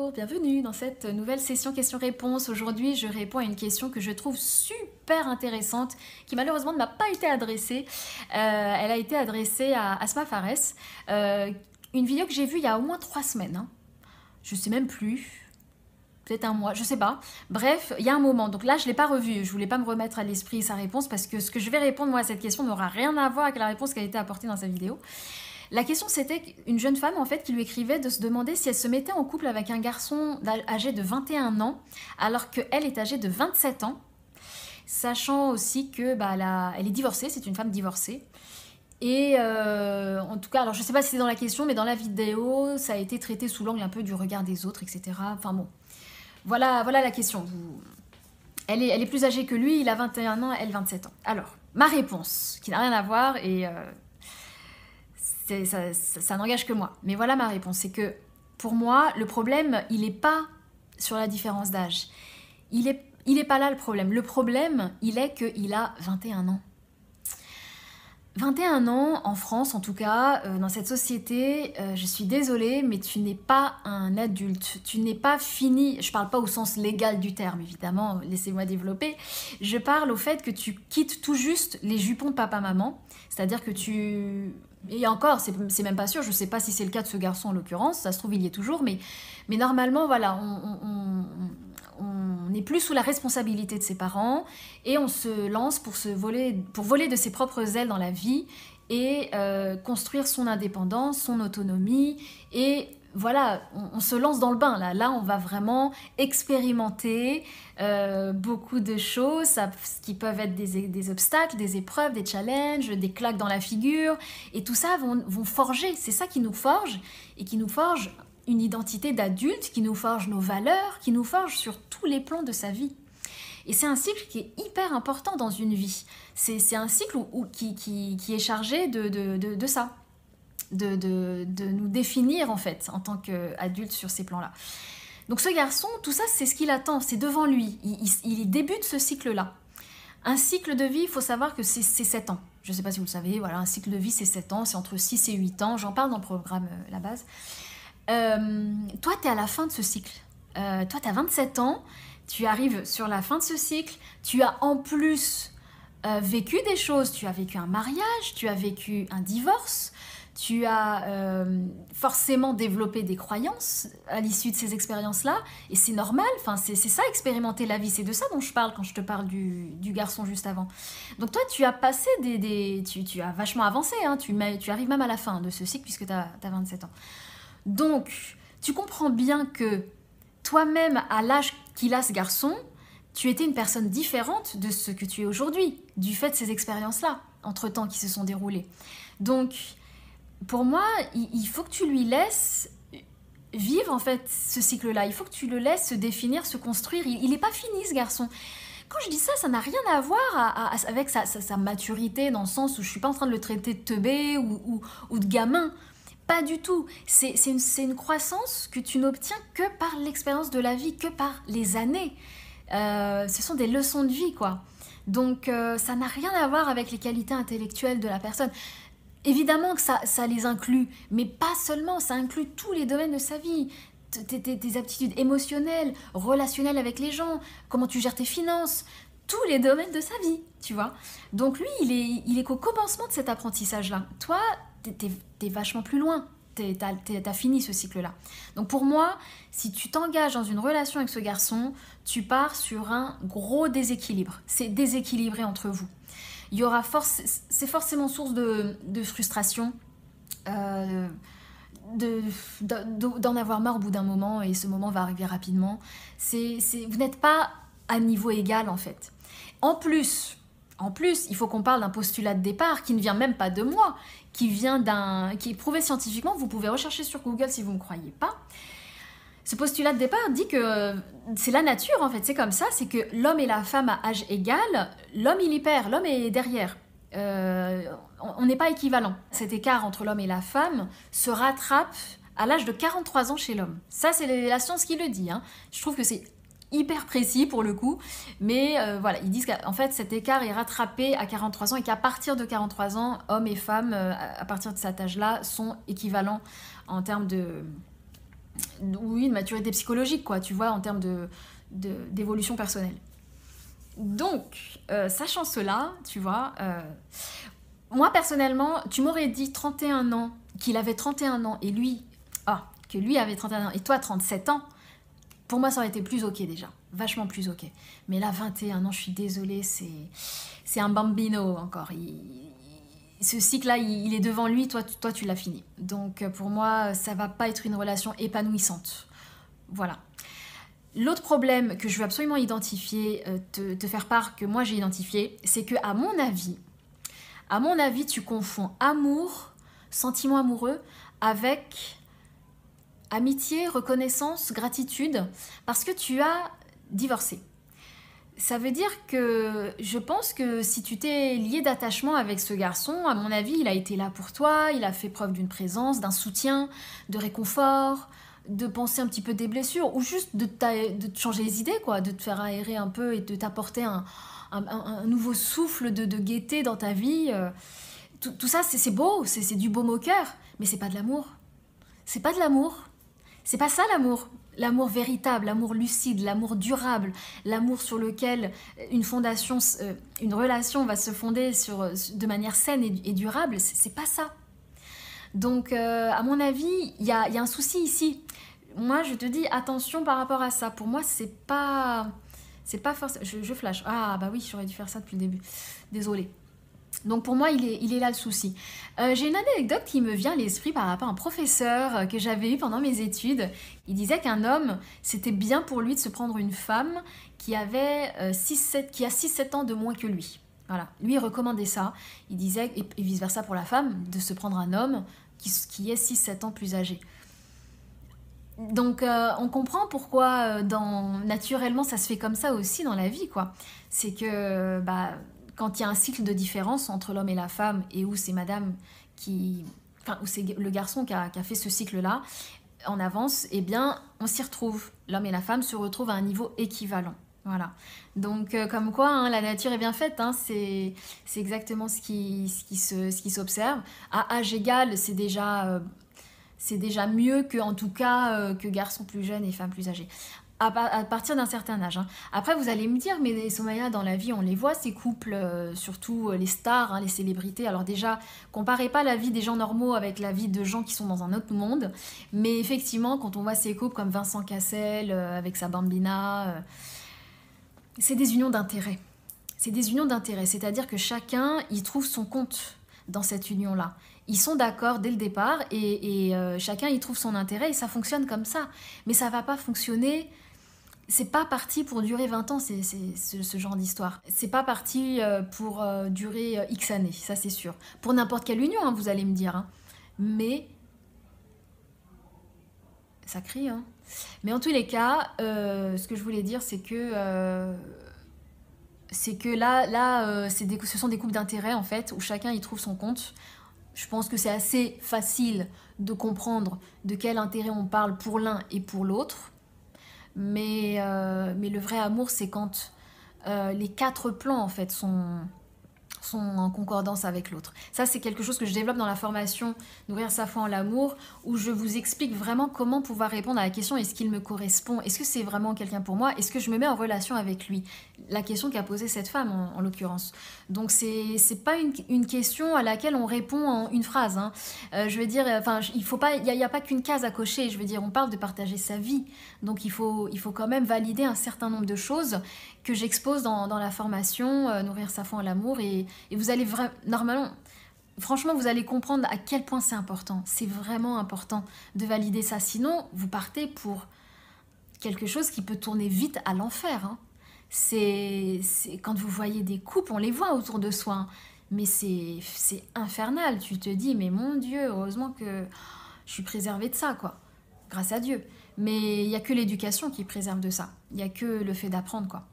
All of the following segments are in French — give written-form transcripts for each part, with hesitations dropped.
Bonjour, bienvenue dans cette nouvelle session questions-réponses. Aujourd'hui, je réponds à une question que je trouve super intéressante, qui malheureusement ne m'a pas été adressée. Elle a été adressée à Asma Fares. Une vidéo que j'ai vue il y a au moins 3 semaines. Hein. Je sais même plus. Peut-être un mois, je sais pas. Bref, il y a un moment. Donc là, je ne l'ai pas revue. Je voulais pas me remettre à l'esprit sa réponse parce que ce que je vais répondre moi à cette question n'aura rien à voir avec la réponse qui a été apportée dans sa vidéo. La question, c'était une jeune femme en fait qui lui écrivait de se demander si elle se mettait en couple avec un garçon âgé de 21 ans alors qu'elle est âgée de 27 ans, sachant aussi que elle est divorcée, c'est une femme divorcée. Et en tout cas, alors je sais pas si c'est dans la question, mais dans la vidéo, ça a été traité sous l'angle un peu du regard des autres, etc. Enfin bon, voilà la question. Elle est plus âgée que lui, il a 21 ans, elle 27 ans. Alors, ma réponse, qui n'a rien à voir et... ça n'engage que moi. Mais voilà ma réponse, c'est que pour moi, le problème, il n'est pas sur la différence d'âge. Il est pas là le problème. Le problème, il est qu'il a 21 ans. 21 ans, en France en tout cas, dans cette société, je suis désolée, mais tu n'es pas un adulte. Tu n'es pas fini, je parle pas au sens légal du terme, évidemment, laissez-moi développer. Je parle au fait que tu quittes tout juste les jupons de papa-maman, c'est-à-dire que tu... Et encore, c'est même pas sûr, je sais pas si c'est le cas de ce garçon en l'occurrence, ça se trouve il y est toujours, mais normalement, voilà, on n'est plus sous la responsabilité de ses parents et on se lance pour voler de ses propres ailes dans la vie et construire son indépendance, son autonomie et voilà, on se lance dans le bain là on va vraiment expérimenter beaucoup de choses qui peuvent être des obstacles, des épreuves, des challenges, des claques dans la figure et tout ça vont forger, c'est ça qui nous forge et qui nous forge une identité d'adulte, qui nous forge nos valeurs, qui nous forge sur tous les plans de sa vie. Et c'est un cycle qui est hyper important dans une vie. C'est un cycle qui est chargé de ça, de nous définir en fait en tant qu'adulte sur ces plans-là. Donc ce garçon, tout ça c'est ce qu'il attend, c'est devant lui. Il débute ce cycle-là. Un cycle de vie, il faut savoir que c'est 7 ans. Je ne sais pas si vous le savez, voilà, un cycle de vie c'est 7 ans, c'est entre 6 et 8 ans. J'en parle dans le programme La Base. Toi, tu es à la fin de ce cycle. Toi, tu as 27 ans, tu arrives sur la fin de ce cycle, tu as en plus vécu des choses, tu as vécu un mariage, tu as vécu un divorce, tu as forcément développé des croyances à l'issue de ces expériences-là, et c'est normal, c'est ça, expérimenter la vie, c'est de ça dont je parle quand je te parle du garçon juste avant. Donc toi, tu as passé tu as vachement avancé, hein, tu arrives même à la fin de ce cycle puisque tu as 27 ans. Donc, tu comprends bien que toi-même, à l'âge qu'il a ce garçon, tu étais une personne différente de ce que tu es aujourd'hui, du fait de ces expériences-là, entre-temps, qui se sont déroulées. Donc, pour moi, il faut que tu lui laisses vivre, en fait, ce cycle-là. Il faut que tu le laisses se définir, se construire. Il n'est pas fini, ce garçon. Quand je dis ça, ça n'a rien à voir avec sa maturité, dans le sens où je ne suis pas en train de le traiter de teubé ou de gamin. Pas du tout. C'est une croissance que tu n'obtiens que par l'expérience de la vie, que par les années. Ce sont des leçons de vie, quoi. Donc, ça n'a rien à voir avec les qualités intellectuelles de la personne. Évidemment que ça les inclut, mais pas seulement, ça inclut tous les domaines de sa vie. Tes aptitudes émotionnelles, relationnelles avec les gens, comment tu gères tes finances, tous les domaines de sa vie, tu vois. Donc lui, il est qu'au commencement de cet apprentissage-là. Toi, t'es vachement plus loin, t'as fini ce cycle-là. Donc pour moi, si tu t'engages dans une relation avec ce garçon, tu pars sur un gros déséquilibre. C'est déséquilibré entre vous. Il y aura c'est forcément source de frustration, d'en avoir marre au bout d'un moment, et ce moment va arriver rapidement. Vous n'êtes pas à niveau égal en fait. En plus, il faut qu'on parle d'un postulat de départ qui ne vient même pas de moi, qui est prouvé scientifiquement. Vous pouvez rechercher sur Google si vous ne me croyez pas. Ce postulat de départ dit que c'est la nature en fait, c'est comme ça, c'est que l'homme et la femme à âge égal, l'homme il y perd, l'homme est derrière. On n'est pas équivalent. Cet écart entre l'homme et la femme se rattrape à l'âge de 43 ans chez l'homme. Ça c'est la science qui le dit, hein. Je trouve que c'est hyper précis pour le coup, mais voilà, ils disent qu'en fait cet écart est rattrapé à 43 ans et qu'à partir de 43 ans, hommes et femmes, à partir de cet âge-là, sont équivalents en termes oui, de maturité psychologique, quoi, tu vois, en termes d'évolution personnelle. Donc, sachant cela, tu vois, moi personnellement, tu m'aurais dit 31 ans, qu'il avait 31 ans et lui, que lui avait 31 ans et toi 37 ans, pour moi ça aurait été plus ok déjà, vachement plus ok. Mais là 21 ans, je suis désolée, c'est un bambino encore. Ce cycle-là, il est devant lui, toi tu l'as fini. Donc pour moi, ça va pas être une relation épanouissante. Voilà. L'autre problème que je veux absolument identifier, te faire part que moi j'ai identifié, c'est que à mon avis, tu confonds amour, sentiment amoureux, avec amitié, reconnaissance, gratitude, parce que tu as divorcé. Ça veut dire que je pense que si tu t'es lié d'attachement avec ce garçon, à mon avis, il a été là pour toi, il a fait preuve d'une présence, d'un soutien, de réconfort, de penser un petit peu des blessures, ou juste de te changer les idées, quoi, de te faire aérer un peu et de t'apporter un nouveau souffle de gaieté dans ta vie. Tout ça, c'est beau, c'est du baume au cœur, mais c'est pas de l'amour. C'est pas de l'amour. C'est pas ça l'amour. L'amour véritable, l'amour lucide, l'amour durable, l'amour sur lequel une fondation, une relation va se fonder de manière saine et durable, c'est pas ça. Donc, à mon avis, il y a un souci ici. Moi, je te dis attention par rapport à ça. Pour moi, c'est pas forcément. Je flash. Ah, bah oui, j'aurais dû faire ça depuis le début. Désolée. Donc pour moi, il est là le souci. J'ai une anecdote qui me vient à l'esprit par rapport à un professeur que j'avais eu pendant mes études. Il disait qu'un homme, c'était bien pour lui de se prendre une femme qui avait qui a 6-7 ans de moins que lui. Voilà, lui il recommandait ça. Il disait, et vice-versa pour la femme, de se prendre un homme qui est 6-7 ans plus âgé. Donc on comprend pourquoi naturellement ça se fait comme ça aussi dans la vie, quoi. C'est que quand il y a un cycle de différence entre l'homme et la femme et où c'est madame où c'est le garçon qui a fait ce cycle-là en avance, eh bien on s'y retrouve. L'homme et la femme se retrouvent à un niveau équivalent. Voilà. Donc comme quoi hein, la nature est bien faite, hein, c'est exactement ce qui s'observe. À âge égal, c'est déjà mieux que, en tout cas, que garçons plus jeunes et femmes plus âgées. À partir d'un certain âge. Hein. Après, vous allez me dire, mais Somaya, dans la vie, on les voit, ces couples, surtout les stars, hein, les célébrités. Alors déjà, comparez pas la vie des gens normaux avec la vie de gens qui sont dans un autre monde. Mais effectivement, quand on voit ces couples comme Vincent Cassel, avec sa bambina, c'est des unions d'intérêt. C'est des unions d'intérêt, c'est-à-dire que chacun y trouve son compte dans cette union-là. Ils sont d'accord dès le départ et chacun y trouve son intérêt et ça fonctionne comme ça. Mais ça va pas fonctionner, c'est pas parti pour durer 20 ans, ce genre d'histoire. C'est pas parti pour durer X années, ça c'est sûr. Pour n'importe quelle union, hein, vous allez me dire. Hein. Mais ça crie, hein. Mais en tous les cas, ce que je voulais dire, c'est que là ce sont des couples d'intérêt en fait, où chacun y trouve son compte. Je pense que c'est assez facile de comprendre de quel intérêt on parle pour l'un et pour l'autre. Mais le vrai amour, c'est quand les 4 plans en fait sont en concordance avec l'autre. Ça, c'est quelque chose que je développe dans la formation Nourrir sa foi en l'amour, où je vous explique vraiment comment pouvoir répondre à la question est-ce qu'il me correspond? Est-ce que c'est vraiment quelqu'un pour moi? Est-ce que je me mets en relation avec lui? La question qu'a posée cette femme, en l'occurrence. Donc, c'est pas une question à laquelle on répond en une phrase. Hein. Je veux dire, il n'y a pas qu'une case à cocher. Je veux dire, on parle de partager sa vie. Donc, il faut quand même valider un certain nombre de choses que j'expose dans la formation Nourrir sa foi en l'amour et vous allez normalement, franchement, vous allez comprendre à quel point c'est important. C'est vraiment important de valider ça. Sinon, vous partez pour quelque chose qui peut tourner vite à l'enfer. Hein. C'est quand vous voyez des couples, on les voit autour de soi. Hein. Mais c'est infernal. Tu te dis, mais mon Dieu, heureusement que je suis préservée de ça, quoi. Grâce à Dieu. Mais il n'y a que l'éducation qui préserve de ça. Il n'y a que le fait d'apprendre, quoi.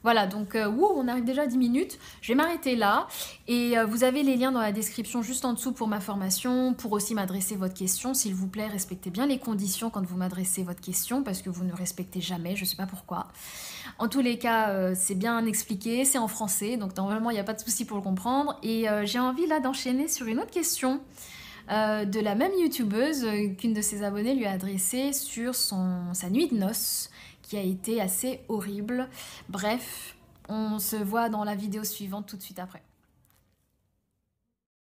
Voilà, donc on arrive déjà à 10 minutes. Je vais m'arrêter là. Et vous avez les liens dans la description juste en dessous pour ma formation, pour aussi m'adresser votre question. S'il vous plaît, respectez bien les conditions quand vous m'adressez votre question, parce que vous ne respectez jamais, je ne sais pas pourquoi. En tous les cas, c'est bien expliqué, c'est en français, donc normalement, il n'y a pas de souci pour le comprendre. Et j'ai envie là d'enchaîner sur une autre question. de la même youtubeuse qu'une de ses abonnées lui a adressé sur sa nuit de noces, qui a été assez horrible. Bref, on se voit dans la vidéo suivante tout de suite après.